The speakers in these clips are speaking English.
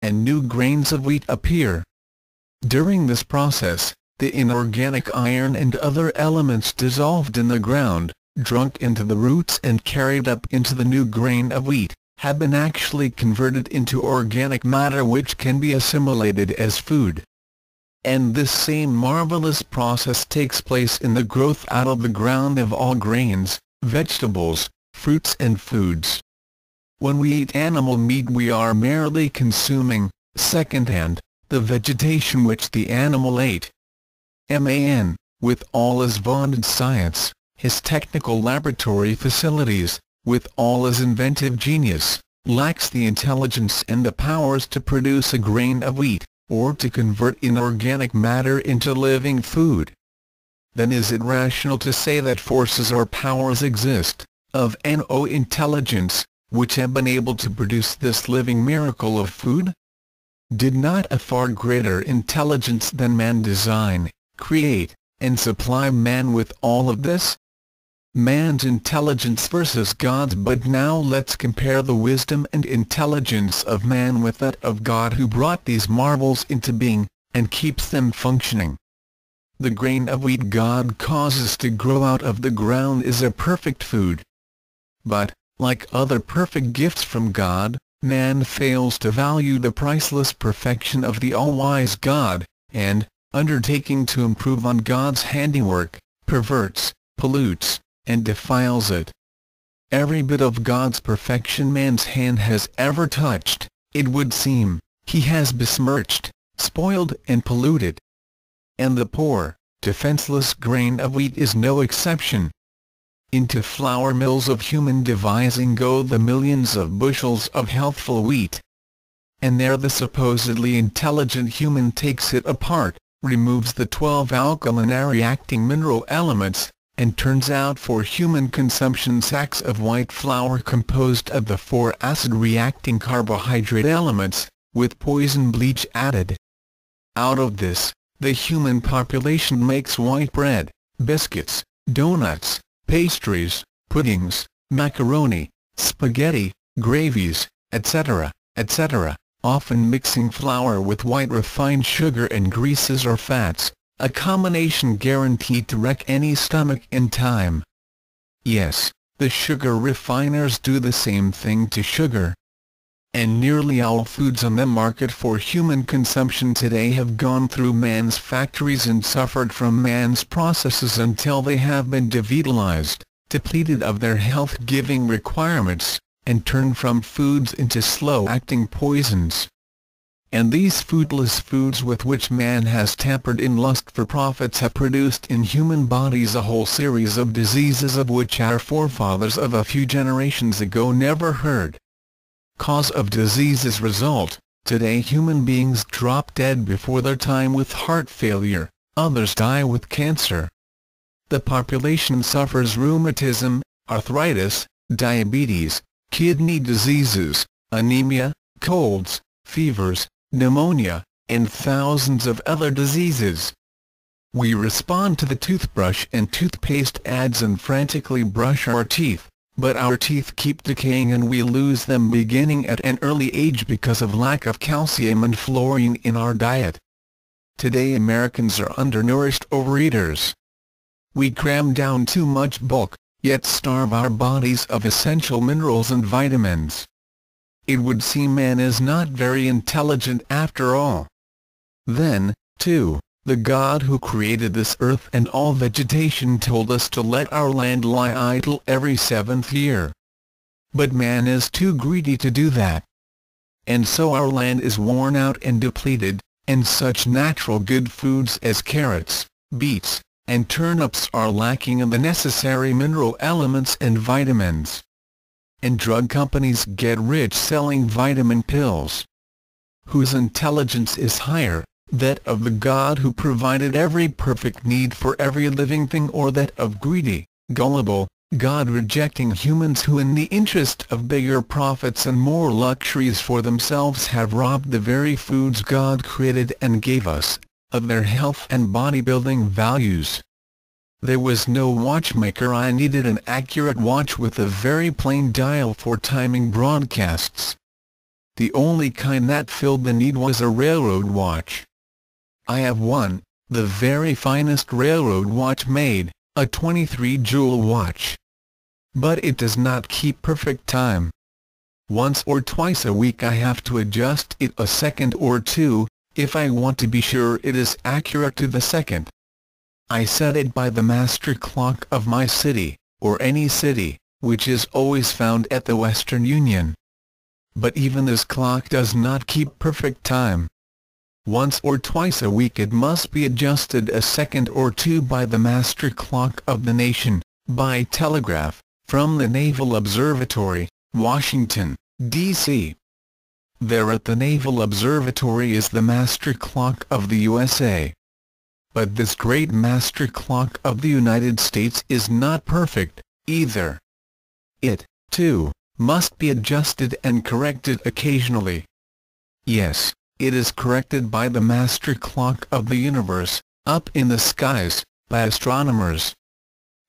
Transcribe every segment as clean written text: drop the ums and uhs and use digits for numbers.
and new grains of wheat appear. During this process, the inorganic iron and other elements dissolved in the ground, drunk into the roots and carried up into the new grain of wheat, have been actually converted into organic matter which can be assimilated as food. And this same marvelous process takes place in the growth out of the ground of all grains, vegetables, fruits and foods. When we eat animal meat we are merely consuming, second-hand, the vegetation which the animal ate. Man, with all his vaunted science, his technical laboratory facilities, with all his inventive genius, lacks the intelligence and the powers to produce a grain of wheat, or to convert inorganic matter into living food. Then is it rational to say that forces or powers exist, of no intelligence, which have been able to produce this living miracle of food? Did not a far greater intelligence than man design, create, and supply man with all of this? Man's intelligence versus God's. But now let's compare the wisdom and intelligence of man with that of God, who brought these marvels into being, and keeps them functioning. The grain of wheat God causes to grow out of the ground is a perfect food. But, like other perfect gifts from God, man fails to value the priceless perfection of the all-wise God, and, undertaking to improve on God's handiwork, perverts, pollutes, and defiles it. Every bit of God's perfection man's hand has ever touched, it would seem, he has besmirched, spoiled and polluted. And the poor, defenseless grain of wheat is no exception. Into flour mills of human devising go the millions of bushels of healthful wheat. And there the supposedly intelligent human takes it apart, removes the 12 alkaline-reacting mineral elements, and turns out for human consumption sacks of white flour composed of the 4 acid-reacting carbohydrate elements, with poison bleach added. Out of this, the human population makes white bread, biscuits, donuts, pastries, puddings, macaroni, spaghetti, gravies, etc., etc., often mixing flour with white refined sugar and greases or fats, a combination guaranteed to wreck any stomach in time. Yes, the sugar refiners do the same thing to sugar. And nearly all foods on the market for human consumption today have gone through man's factories and suffered from man's processes until they have been devitalized, depleted of their health-giving requirements, and turned from foods into slow-acting poisons. And these foodless foods with which man has tampered in lust for profits have produced in human bodies a whole series of diseases of which our forefathers of a few generations ago never heard. Cause of diseases result: today human beings drop dead before their time with heart failure, others die with cancer. The population suffers rheumatism, arthritis, diabetes, kidney diseases, anemia, colds, fevers, pneumonia, and thousands of other diseases. We respond to the toothbrush and toothpaste ads and frantically brush our teeth, but our teeth keep decaying and we lose them beginning at an early age because of lack of calcium and fluorine in our diet. Today Americans are undernourished overeaters. We cram down too much bulk, yet starve our bodies of essential minerals and vitamins. It would seem man is not very intelligent after all. Then, too, the God who created this earth and all vegetation told us to let our land lie idle every 7th year. But man is too greedy to do that. And so our land is worn out and depleted, and such natural good foods as carrots, beets, and turnips are lacking in the necessary mineral elements and vitamins. And drug companies get rich selling vitamin pills. Whose intelligence is higher, that of the God who provided every perfect need for every living thing, or that of greedy, gullible, God-rejecting humans who in the interest of bigger profits and more luxuries for themselves have robbed the very foods God created and gave us, of their health and bodybuilding values? There was no watchmaker. I needed an accurate watch with a very plain dial for timing broadcasts. The only kind that filled the need was a railroad watch. I have one, the very finest railroad watch made, a 23-jewel watch. But it does not keep perfect time. Once or twice a week I have to adjust it a second or two, if I want to be sure it is accurate to the second. I set it by the master clock of my city, or any city, which is always found at the Western Union. But even this clock does not keep perfect time. Once or twice a week it must be adjusted a second or two by the master clock of the nation, by telegraph, from the Naval Observatory, Washington, D.C. There at the Naval Observatory is the master clock of the USA. But this great master clock of the United States is not perfect, either. It, too, must be adjusted and corrected occasionally. Yes, it is corrected by the master clock of the universe, up in the skies, by astronomers.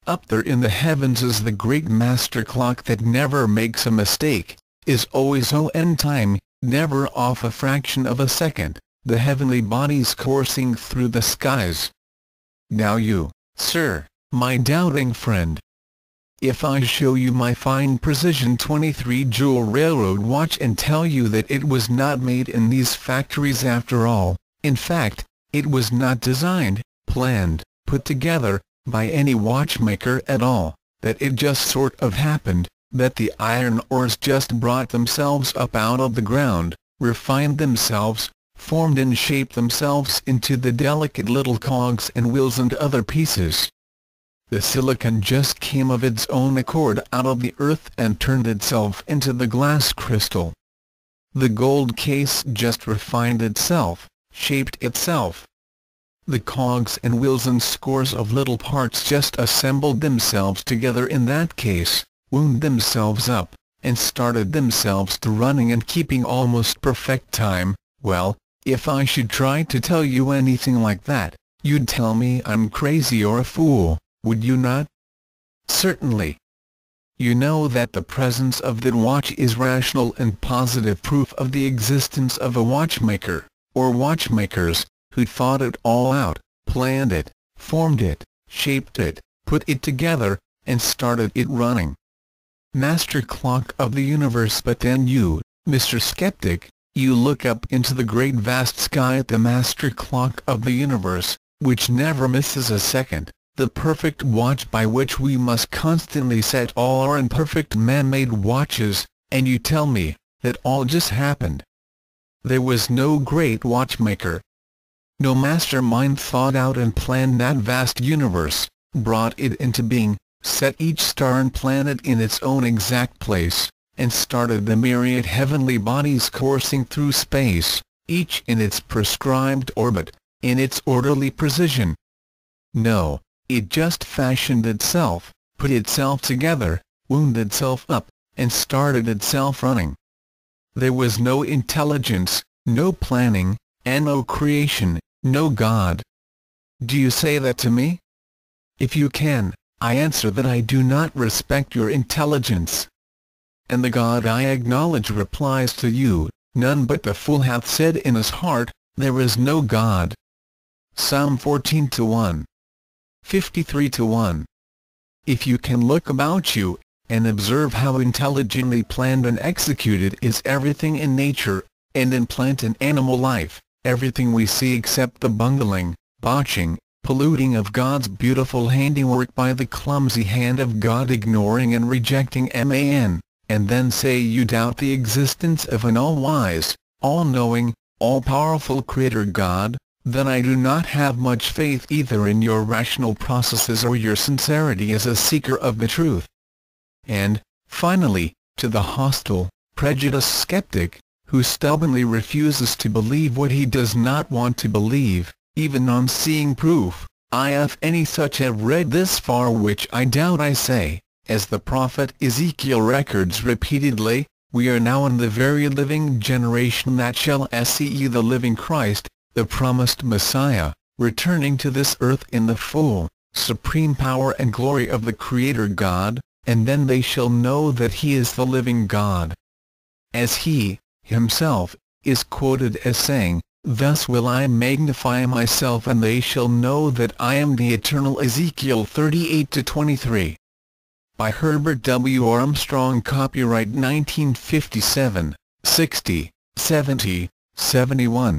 Up there in the heavens is the great master clock that never makes a mistake, is always on time, never off a fraction of a second, the heavenly bodies coursing through the skies. Now you, sir, my doubting friend. If I show you my fine precision 23-jewel railroad watch and tell you that it was not made in these factories after all, in fact, it was not designed, planned, put together, by any watchmaker at all, that it just sort of happened, that the iron ores just brought themselves up out of the ground, refined themselves, formed and shaped themselves into the delicate little cogs and wheels and other pieces. The silicon just came of its own accord out of the earth and turned itself into the glass crystal. The gold case just refined itself, shaped itself. The cogs and wheels and scores of little parts just assembled themselves together in that case, wound themselves up, and started themselves to running and keeping almost perfect time. Well, if I should try to tell you anything like that, you'd tell me I'm crazy or a fool, would you not? Certainly. You know that the presence of that watch is rational and positive proof of the existence of a watchmaker, or watchmakers, who thought it all out, planned it, formed it, shaped it, put it together, and started it running. Master clock of the universe. But then you, Mr. Skeptic, you look up into the great vast sky at the master clock of the universe, which never misses a second, the perfect watch by which we must constantly set all our imperfect man-made watches, and you tell me that all just happened. There was no great watchmaker. No mastermind thought out and planned that vast universe, brought it into being, set each star and planet in its own exact place, and started the myriad heavenly bodies coursing through space, each in its prescribed orbit, in its orderly precision. No, it just fashioned itself, put itself together, wound itself up, and started itself running. There was no intelligence, no planning, and no creation, no God. Do you say that to me? If you can, I answer that I do not respect your intelligence. And the God I acknowledge replies to you, none but the fool hath said in his heart, there is no God. Psalm 14:1. 53:1. If you can look about you, and observe how intelligently planned and executed is everything in nature, and in plant and animal life, everything we see except the bungling, botching, polluting of God's beautiful handiwork by the clumsy hand of God, ignoring and rejecting man, and then say you doubt the existence of an all-wise, all-knowing, all-powerful Creator God, then I do not have much faith either in your rational processes or your sincerity as a seeker of the truth. And, finally, to the hostile, prejudiced skeptic, who stubbornly refuses to believe what he does not want to believe, even on seeing proof, if any such have read this far, which I doubt, I say, as the prophet Ezekiel records repeatedly, we are now in the very living generation that shall see the living Christ, the promised Messiah, returning to this earth in the full, supreme power and glory of the Creator God, and then they shall know that He is the living God. As He, himself, is quoted as saying, "Thus will I magnify myself and they shall know that I am the Eternal." Ezekiel 38-23. By Herbert W. Armstrong. Copyright 1957, 60, 70, 71.